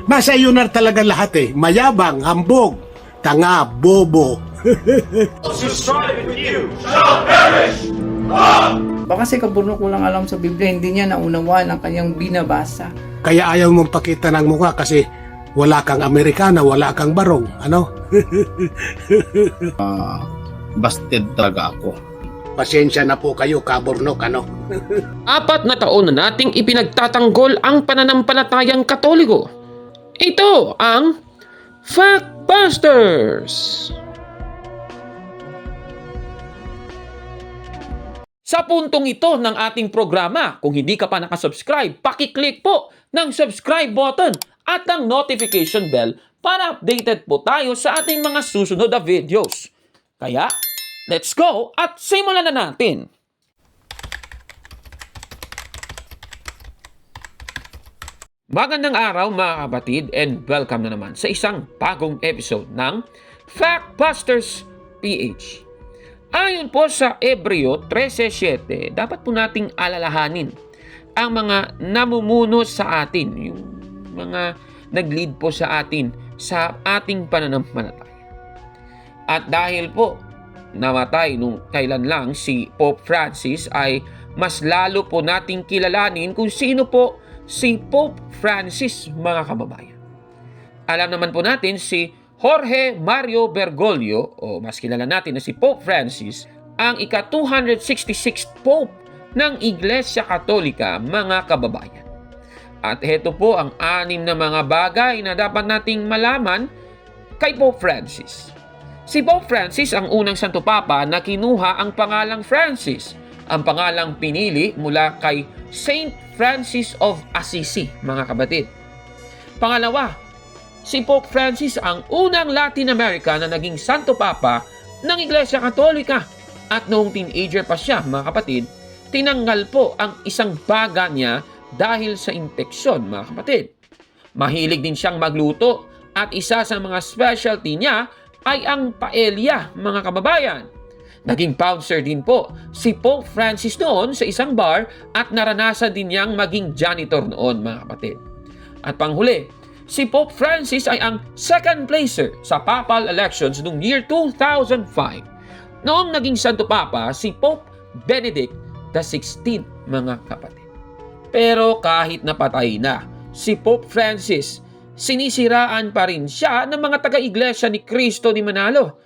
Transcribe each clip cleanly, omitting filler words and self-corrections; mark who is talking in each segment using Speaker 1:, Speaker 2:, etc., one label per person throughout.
Speaker 1: Masa yun na talaga lahat eh. Mayabang, hambog, tanga, bobo.
Speaker 2: Baka kasi kabunok ko lang alam sa Biblia, hindi niya naunawaan ang kanyang binabasa.
Speaker 1: Kaya ayaw mong pakita ng mukha kasi wala kang Amerikana, wala kang barong. Ano?
Speaker 3: Busted talaga ako.
Speaker 1: Pasensya na po kayo, kaburnok, ano?
Speaker 4: 4 na taon na nating ipinagtatanggol ang pananampalatayang Katoliko. Ito ang Factbusters! Sa puntong ito ng ating programa, kung hindi ka pa nakasubscribe, pakiclick po ng subscribe button at ang notification bell para updated po tayo sa ating mga susunod na videos. Kaya, let's go at simulan na natin! Magandang araw mga kapatid and welcome na naman sa isang bagong episode ng Factbusters PH. Ayon po sa Hebreo 13:7, dapat po nating alalahanin ang mga namumuno sa atin, yung mga nag-lead po sa atin sa ating pananampalataya. At dahil po namatay nung kailan lang si Pope Francis, ay mas lalo po nating kilalanin kung sino po si Pope Francis, mga kababayan. Alam naman po natin si Jorge Mario Bergoglio, o mas kilala natin na si Pope Francis, ang ika-266th Pope ng Iglesia Katolika, mga kababayan. At heto po ang 6 na mga bagay na dapat nating malaman kay Pope Francis. Si Pope Francis ang unang Santo Papa na kinuha ang pangalang Francis, ang pangalang pinili mula kay Saint Francis of Assisi, mga kapatid. Pangalawa, si Pope Francis ang unang Latin American na naging Santo Papa ng Iglesia Katolika. At noong teenager pa siya, mga kapatid, tinanggal po ang isang baga niya dahil sa impeksyon, mga kapatid. Mahilig din siyang magluto at isa sa mga specialty niya ay ang paella, mga kababayan. Naging bouncer din po si Pope Francis noon sa isang bar at naranasan din niyang maging janitor noon, mga kapatid. At panghuli, si Pope Francis ay ang second placer sa papal elections noong year 2005. Noong naging Santo Papa, si Pope Benedict XVI, mga kapatid. Pero kahit napatay na si Pope Francis, sinisiraan pa rin siya ng mga taga-iglesia ni Cristo ni Manalo.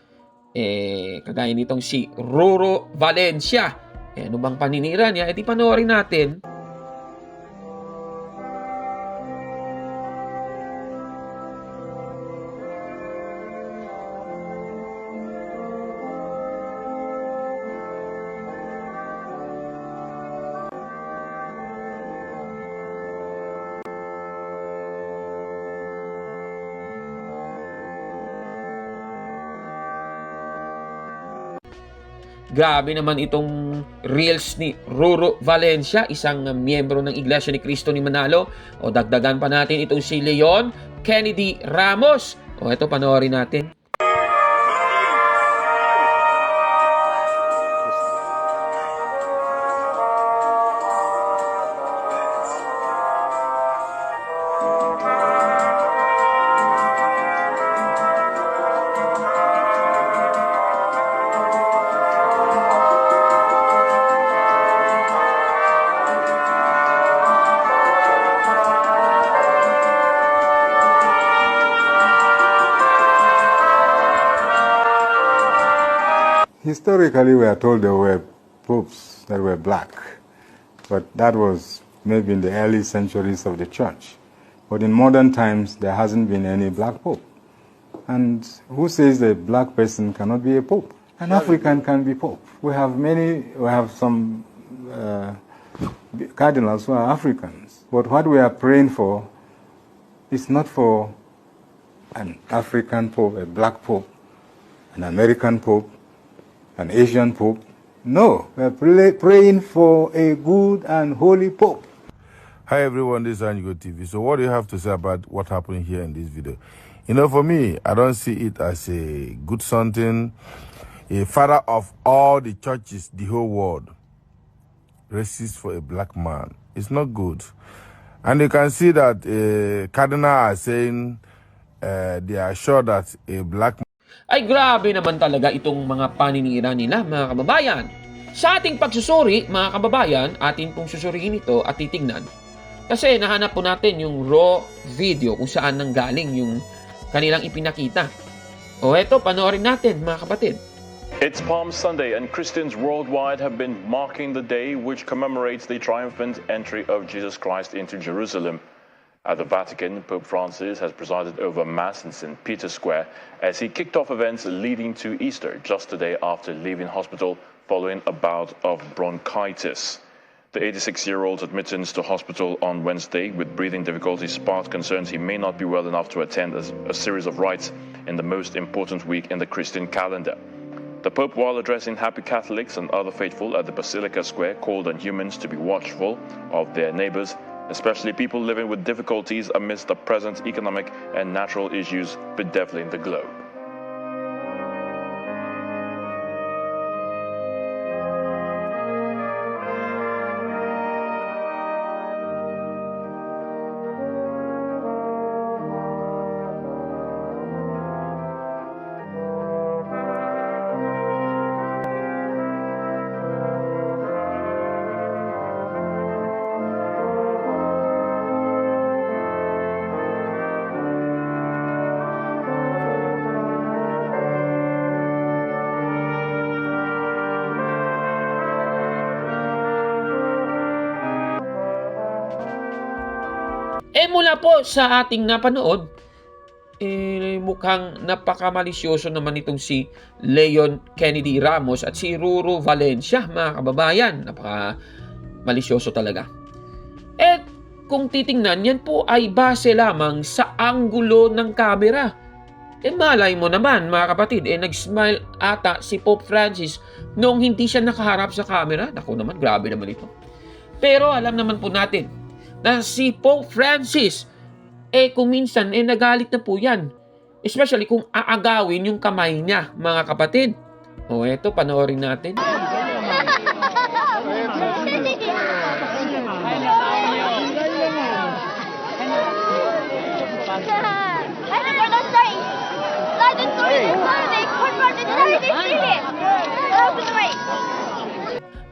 Speaker 4: Kagaya nitong si Ruro Valencia. Ano bang paninira niya? Di panoorin natin. Grabe naman itong reels ni Ruro Valencia, isang miyembro ng Iglesia ni Cristo ni Manalo. O dagdagan pa natin itong si Leon Kennedy Ramos. O ito, panoorin natin.
Speaker 5: Historically, we are told there were popes that were black, but that was maybe in the early centuries of the church. But in modern times, there hasn't been any black pope. And who says a black person cannot be a pope? An African can be pope. We have some cardinals who are Africans. But what we are praying for is not for an African pope, a black pope, an American pope, an Asian pope. No, we're praying for a good and holy pope.
Speaker 6: Hi everyone, this is Anjigo TV. So what do you have to say about what happened here in this video? You know, for me, I don't see it as a good something. a father of all the churches, the whole world, racist for a black man. It's not good. And you can see that Cardinal are saying they are sure that a black
Speaker 4: Ay grabe naman talaga itong mga paninira nila, mga kababayan. Sa ating pagsusuri, mga kababayan, atin pong susuriin ito at titignan. Kasi nahanap po natin yung raw video kung saan nanggaling yung kanilang ipinakita. O eto, panoorin natin mga kapatid.
Speaker 7: It's Palm Sunday, and Christians worldwide have been marking the day which commemorates the triumphant entry of Jesus Christ into Jerusalem. At the Vatican, Pope Francis has presided over Mass in St. Peter's Square as he kicked off events leading to Easter just a day after leaving hospital following a bout of bronchitis. The 86-year-old's admittance to hospital on Wednesday with breathing difficulties sparked concerns he may not be well enough to attend a series of rites in the most important week in the Christian calendar. The Pope, while addressing happy Catholics and other faithful at the Basilica Square, called on humans to be watchful of their neighbors, especially people living with difficulties amidst the present economic and natural issues bedeviling the globe.
Speaker 4: Mula po sa ating napanood, mukhang napakamalisyoso naman itong si Leon Kennedy Ramos at si Ruru Valencia, mga kababayan. Napakamalisyoso talaga. At kung titingnan, yan po ay base lamang sa anggulo ng kamera. Malay mo naman, mga kapatid, nag-smile ata si Pope Francis noong hindi siya nakaharap sa camera. Naku naman, grabe naman ito. Pero alam naman po natin na si Pope Francis, kung minsan, nagalit na po yan. Especially kung aagawin yung kamay niya, mga kapatid. O eto, panoorin natin.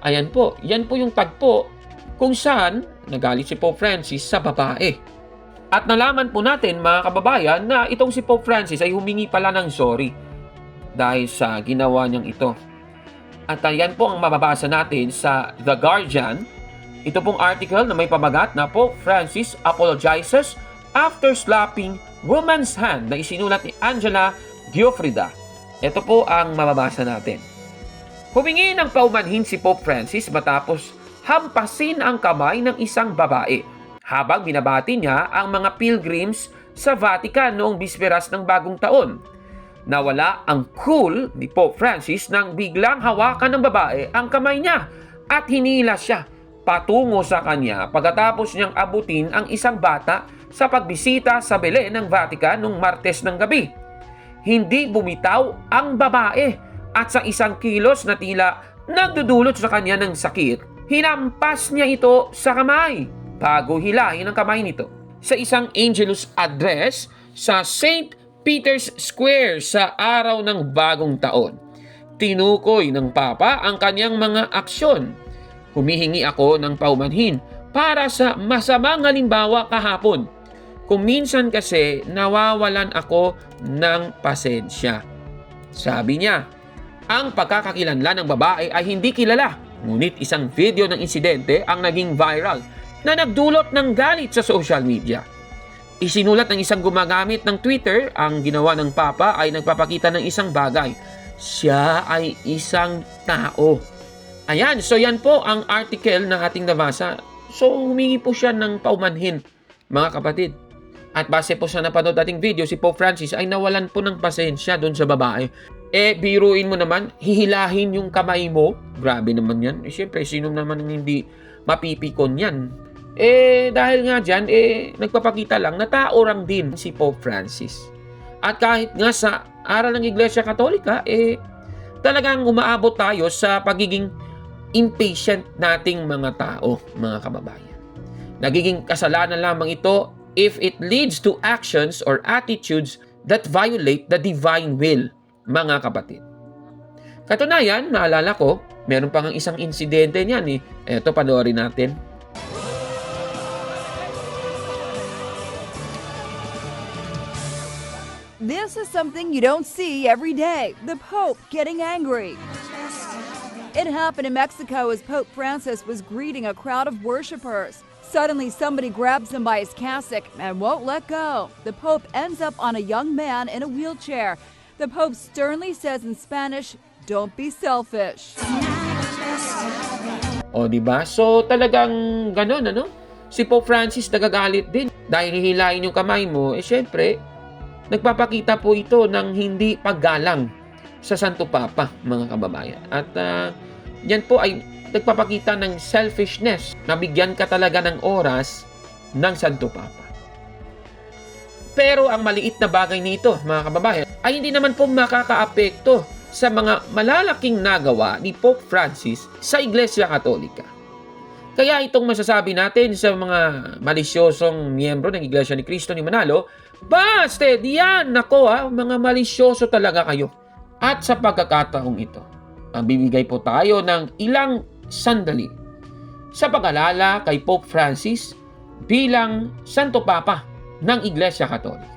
Speaker 4: Ayan po, yan po yung tagpo kung saan nagalit si Pope Francis sa babae. At nalaman po natin, mga kababayan, na itong si Pope Francis ay humingi pala ng sorry dahil sa ginawa niyang ito. At yan po ang mababasa natin sa The Guardian. Ito pong article na may pamagat na Pope Francis apologizes after slapping woman's hand na isinulat ni Angela Giuffrida. Ito po ang mababasa natin. Humingi ng paumanhin si Pope Francis matapos hampasin ang kamay ng isang babae habang binabati niya ang mga pilgrims sa Vatican noong bisperas ng bagong taon. Nawala ang cool ni Pope Francis nang biglang hawakan ng babae ang kamay niya at hinila siya patungo sa kanya pagkatapos niyang abutin ang isang bata sa pagbisita sa Belen ng Vatican noong Martes ng gabi. Hindi bumitaw ang babae at sa isang kilos na tila nagdudulot sa kanya ng sakit, hinampas niya ito sa kamay bago hilahin ang kamay nito. Sa isang Angelus address sa St. Peter's Square sa araw ng bagong taon, tinukoy ng Papa ang kanyang mga aksyon. Humihingi ako ng paumanhin para sa masamang halimbawa kahapon. Kung minsan kasi nawawalan ako ng pasensya. Sabi niya, ang pagkakakilanlan ng babae ay hindi kilala. Ngunit isang video ng insidente ang naging viral na nagdulot ng galit sa social media. Isinulat ng isang gumagamit ng Twitter, ang ginawa ng Papa ay nagpapakita ng isang bagay. Siya ay isang tao. Ayan, so yan po ang article na ating nabasa. So humingi po siya ng paumanhin, mga kapatid. At base po sa napanood ating video, si Pope Francis ay nawalan po ng pasensya doon sa babae. Biruin mo naman, hihilahin yung kamay mo. Grabe naman yan. Siyempre, sino naman hindi mapipikon yan? Dahil nga dyan, nagpapakita lang na tao lang din si Pope Francis. At kahit nga sa aral ng Iglesia Katolika, talagang umaabot tayo sa pagiging impatient nating mga tao, mga kababayan. Nagiging kasalanan lamang ito if it leads to actions or attitudes that violate the divine will, mga kapatid. Katunayan, naalala ko, meron pang isang insidente niyan eh. Eto, panoorin natin.
Speaker 8: This is something you don't see every day. The Pope getting angry. It happened in Mexico as Pope Francis was greeting a crowd of worshipers. Suddenly, somebody grabs him by his cassock and won't let go. The Pope ends up on a young man in a wheelchair. The Pope sternly says in Spanish, "Don't be selfish."
Speaker 4: O, diba? So, talagang ganun, ano? Si Pope Francis nagagalit din. Dahil hihilain yung kamay mo, syempre, nagpapakita po ito ng hindi paggalang sa Santo Papa, mga kababayan. At yan po ay nagpapakita ng selfishness. Nabigyan ka talaga ng oras ng Santo Papa. Pero ang maliit na bagay nito, mga kababayan, ay hindi naman po makakaapekto sa mga malalaking nagawa ni Pope Francis sa Iglesia Katolika. Kaya itong masasabi natin sa mga malisyosong miyembro ng Iglesia ni Cristo ni Manalo, busted! Yan! Nako mga malisyoso talaga kayo. At sa pagkakataong ito, bibigay po tayo ng ilang sandali sa pag-alala kay Pope Francis bilang Santo Papa ng Iglesia Katolika.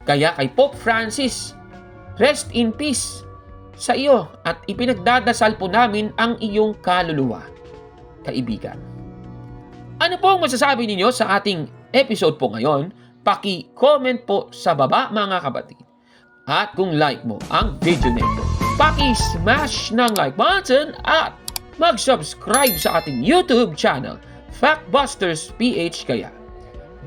Speaker 4: Kaya kay Pope Francis, rest in peace sa iyo at ipinagdadasal po namin ang iyong kaluluwa, kaibigan. Ano po ang masasabi ninyo sa ating episode po ngayon? Paki-comment po sa baba mga kapatid. At kung like mo ang video nito, paki-smash ng like button at mag-subscribe sa ating YouTube channel, Factbusters PH. Kaya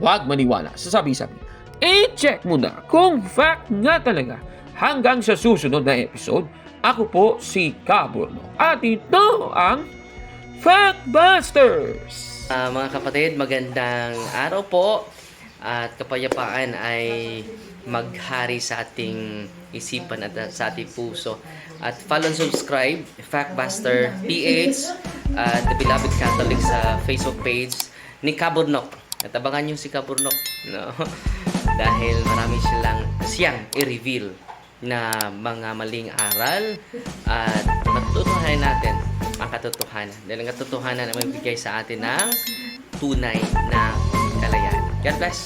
Speaker 4: huwag maniwala sa sabi-sabi. I-check mo na kung fact nga talaga. Hanggang sa susunod na episode, Ako po si Kaburno at ito ang Factbusters!
Speaker 9: Mga kapatid, magandang araw po at kapayapaan ay maghari sa ating isipan at sa ating puso. At follow and subscribe, Factbuster PH at The Beloved Catholic sa Facebook page ni Kaburnok. At abangan nyo si Kaburnok, no? Dahil marami siyang i-reveal na mga maling aral at matutuhanan natin ang katotohanan. Dahil ang katotohanan ay magbigay sa atin ng tunay na kalayaan. God bless!